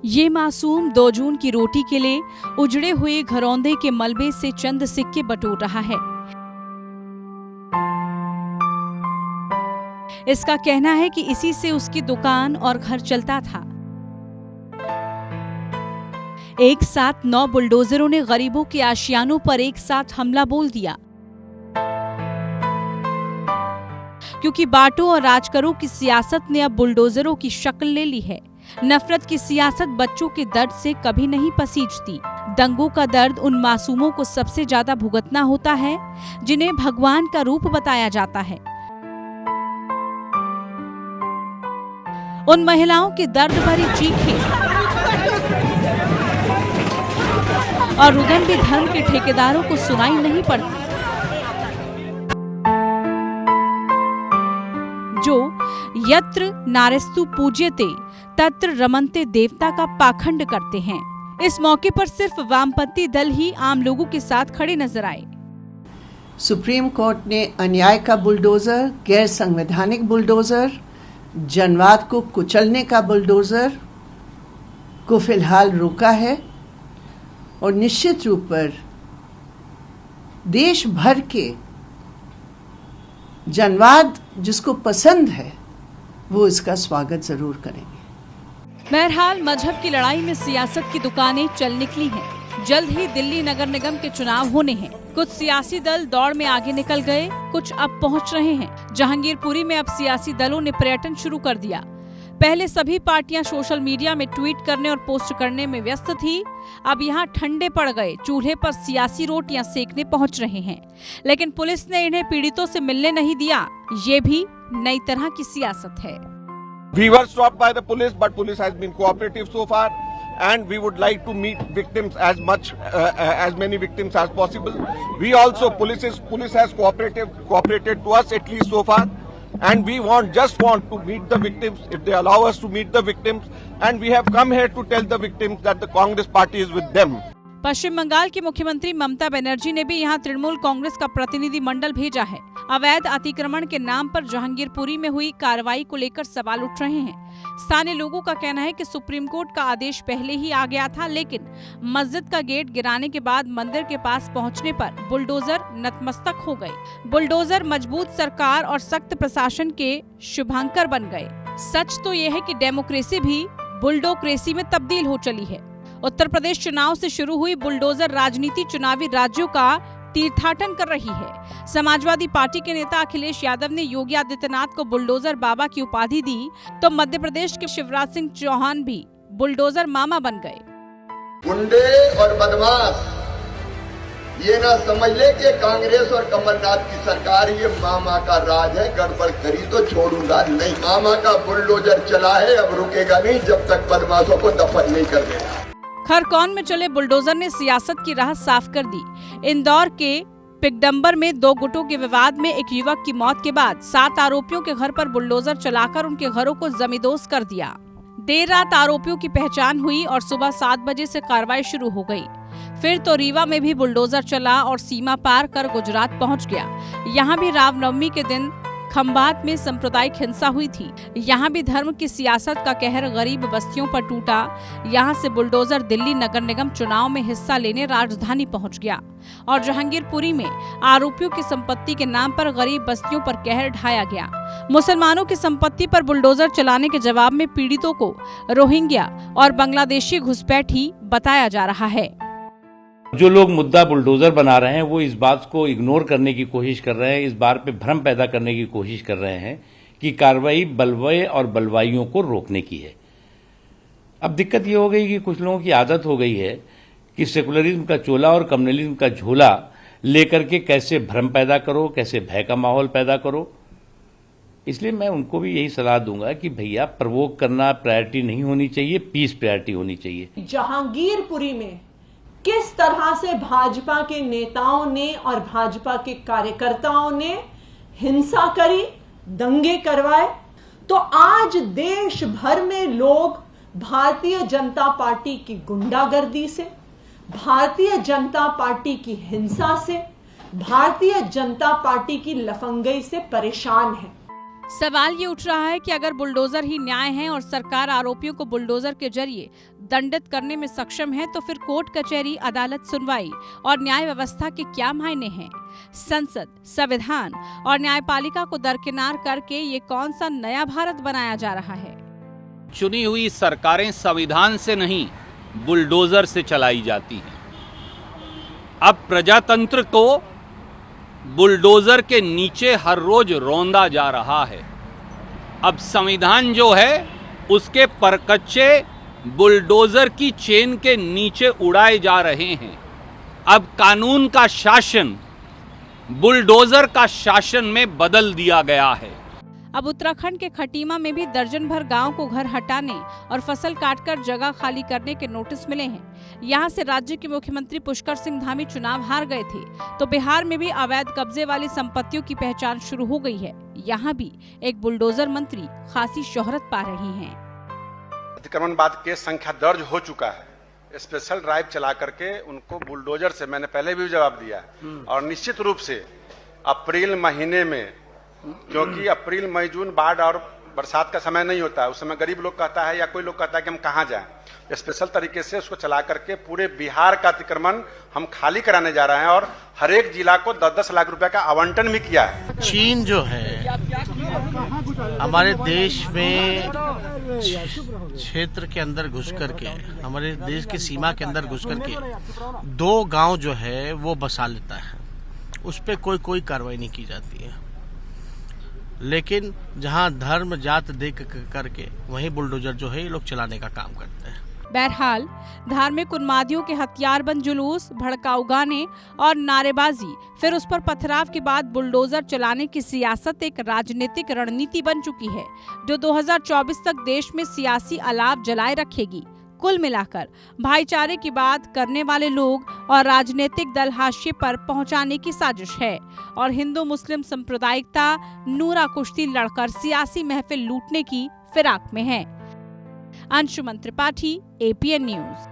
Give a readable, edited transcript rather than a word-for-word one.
ये मासूम 2 जून की रोटी के लिए उजड़े हुए घरौंदे के मलबे से चंद सिक्के बटोर रहा है। इसका कहना है कि इसी से उसकी दुकान और घर चलता था। एक साथ 9 बुलडोजरों ने गरीबों के आशियानों पर एक साथ हमला बोल दिया, क्योंकि बांटो और राज करो की सियासत ने अब बुलडोजरों की शक्ल ले ली है। नफरत की सियासत बच्चों के दर्द से कभी नहीं पसीजती। दंगों का दर्द उन मासूमों को सबसे ज्यादा भुगतना होता है जिन्हें भगवान का रूप बताया जाता है। उन महिलाओं के दर्द भरी चीखें और रुदन भी धर्म के ठेकेदारों को सुनाई नहीं पड़ती, जो यत्र नारेस्तु पूज्यते तत्र रमन्ते देवता का पाखंड करते हैं। इस मौके पर सिर्फ वामपंथी दल ही आम लोगों के साथ खड़े नजर आए। सुप्रीम कोर्ट ने अन्याय का बुलडोजर, गैर संवैधानिक बुलडोजर, जनवाद को कुचलने का बुलडोजर को फिलहाल रोका है और निश्चित रूप पर देश भर के जनवाद जिसको पसंद है वो इसका स्वागत जरूर करेंगे। बहरहाल मजहब की लड़ाई में सियासत की दुकानें चल निकली हैं। जल्द ही दिल्ली नगर निगम के चुनाव होने हैं। कुछ सियासी दल दौड़ में आगे निकल गए, कुछ अब पहुंच रहे हैं। जहांगीरपुरी में अब सियासी दलों ने पर्यटन शुरू कर दिया। पहले सभी पार्टियां सोशल मीडिया में ट्वीट करने और पोस्ट करने में व्यस्त थी। अब यहां ठंडे पड़ गए चूल्हे पर सियासी रोटियां सेकने पहुंच रहे हैं, लेकिन पुलिस ने इन्हें पीड़ितों से मिलने नहीं दिया। ये भी नई तरह की सियासत है। We were stopped by the police, but police has been cooperative so far, and we would like to meet victims as many victims as possible. We also police has cooperated to us at least so far, and we just want to meet the victims if they allow us to meet the victims, and we have come here to tell the victims that the Congress party is with them. पश्चिम बंगाल की मुख्यमंत्री ममता बनर्जी ने भी यहां तृणमूल कांग्रेस का प्रतिनिधि मंडल भेजा है। अवैध अतिक्रमण के नाम पर जहांगीरपुरी में हुई कार्रवाई को लेकर सवाल उठ रहे हैं। स्थानीय लोगों का कहना है कि सुप्रीम कोर्ट का आदेश पहले ही आ गया था, लेकिन मस्जिद का गेट गिराने के बाद मंदिर के पास पहुंचने पर बुलडोजर नतमस्तक हो गए। बुलडोजर मजबूत सरकार और सख्त प्रशासन के शुभांकर बन गए। सच तो यह है कि डेमोक्रेसी भी बुलडोक्रेसी में तब्दील हो चली है। उत्तर प्रदेश चुनाव से शुरू हुई बुलडोजर राजनीति चुनावी राज्यों का तीर्थाटन कर रही है। समाजवादी पार्टी के नेता अखिलेश यादव ने योगी आदित्यनाथ को बुलडोजर बाबा की उपाधि दी, तो मध्य प्रदेश के शिवराज सिंह चौहान भी बुलडोजर मामा बन गए। गुंडे और बदमाश ये ना समझ ले कि कांग्रेस और कमलनाथ की सरकार ये मामा का राज है। गड़बड़ करी तो छोड़ूंगा नहीं। मामा का बुलडोजर चला है, अब रुकेगा नहीं जब तक बदमाशों को दफन नहीं कर देगा। खरकौन में चले बुलडोजर ने सियासत की राह साफ कर दी। इंदौर के पिगडम्बर में 2 गुटों के विवाद में एक युवक की मौत के बाद 7 आरोपियों के घर पर बुलडोजर चलाकर उनके घरों को जमींदोज कर दिया। देर रात आरोपियों की पहचान हुई और सुबह 7 बजे से कार्रवाई शुरू हो गई। फिर तो रीवा में भी बुलडोजर चला और सीमा पार कर गुजरात पहुंच गया। यहाँ भी रामनवमी के दिन खंभात में सांप्रदायिक हिंसा हुई थी। यहाँ भी धर्म की सियासत का कहर गरीब बस्तियों पर टूटा। यहाँ से बुलडोजर दिल्ली नगर निगम चुनाव में हिस्सा लेने राजधानी पहुँच गया और जहांगीरपुरी में आरोपियों की संपत्ति के नाम पर गरीब बस्तियों पर कहर ढाया गया। मुसलमानों की संपत्ति पर बुलडोजर चलाने के जवाब में पीड़ितों को रोहिंग्या और बांग्लादेशी घुसपैठी बताया जा रहा है। जो लोग मुद्दा बुलडोजर बना रहे हैं वो इस बात को इग्नोर करने की कोशिश कर रहे हैं, इस बात पे भ्रम पैदा करने की कोशिश कर रहे हैं कि कार्रवाई बलवे और बलवाइयों को रोकने की है। अब दिक्कत ये हो गई कि कुछ लोगों की आदत हो गई है कि सेकुलरिज्म का चोला और कम्युनलिज्म का झोला लेकर के कैसे भ्रम पैदा करो, कैसे भय का माहौल पैदा करो। इसलिए मैं उनको भी यही सलाह दूंगा कि भैया प्रवोक करना प्रायोरिटी नहीं होनी चाहिए, पीस प्रायोरिटी होनी चाहिए। जहांगीरपुरी में किस तरह से भाजपा के नेताओं ने और भाजपा के कार्यकर्ताओं ने हिंसा करी, दंगे करवाए, तो आज देश भर में लोग भारतीय जनता पार्टी की गुंडागर्दी से, भारतीय जनता पार्टी की हिंसा से, भारतीय जनता पार्टी की लफंगई से परेशान है। सवाल ये उठ रहा है कि अगर बुलडोजर ही न्याय है और सरकार आरोपियों को बुलडोजर के जरिए दंडित करने में सक्षम है, तो फिर कोर्ट कचहरी, अदालत, सुनवाई और न्याय व्यवस्था के क्या मायने हैं? संसद, संविधान और न्यायपालिका को दरकिनार करके ये कौन सा नया भारत बनाया जा रहा है? चुनी हुई सरकारें संविधान से नहीं, बुलडोजर से चलाई जाती हैं। अब प्रजातंत्र को बुलडोजर के नीचे हर रोज रौंदा जा रहा है। अब संविधान जो है उसके परकच्चे बुलडोजर की चेन के नीचे उड़ाए जा रहे हैं। अब कानून का शासन बुलडोजर का शासन में बदल दिया गया है। अब उत्तराखंड के खटीमा में भी दर्जन भर गांव को घर हटाने और फसल काटकर जगह खाली करने के नोटिस मिले हैं। यहां से राज्य के मुख्यमंत्री पुष्कर सिंह धामी चुनाव हार गए थे, तो बिहार में भी अवैध कब्जे वाली संपत्तियों की पहचान शुरू हो गई है। यहां भी एक बुलडोजर मंत्री खासी शोहरत पा रही हैं। अतिक्रमणवाद केस संख्या दर्ज हो चुका है। स्पेशल ड्राइव चला करके उनको बुलडोजर से, मैंने पहले भी जवाब दिया, और निश्चित रूप से अप्रैल महीने में, क्योंकि अप्रैल, मई, जून बाढ़ और बरसात का समय नहीं होता है, उस समय गरीब लोग कहता है या कोई लोग कहता है कि हम कहाँ जाएं, स्पेशल तरीके से उसको चला करके पूरे बिहार का अतिक्रमण हम खाली कराने जा रहे हैं और हर एक जिला को 10-10 लाख रुपए का आवंटन भी किया है। चीन जो है हमारे देश में क्षेत्र के अंदर घुस करके, हमारे देश की सीमा के अंदर घुस करके 2 गांव जो है वो बसा लेता है, उस पर कोई कार्रवाई नहीं की जाती है। लेकिन जहां धर्म जात देख करके वहीं बुलडोजर जो है ये लोग चलाने का काम करते हैं। बहरहाल धार्मिक उन्मादियों के हथियारबंद जुलूस, भड़काऊ गाने और नारेबाजी, फिर उस पर पथराव के बाद बुलडोजर चलाने की सियासत एक राजनीतिक रणनीति बन चुकी है, जो 2024 तक देश में सियासी अलाव जलाए रखेगी। कुल मिलाकर भाईचारे की बात करने वाले लोग और राजनीतिक दल हाशिए पर पहुंचाने की साजिश है, और हिंदू मुस्लिम सांप्रदायिकता नूरा कुश्ती लड़कर सियासी महफिल लूटने की फिराक में है। Anshuman Tripathi, APN news.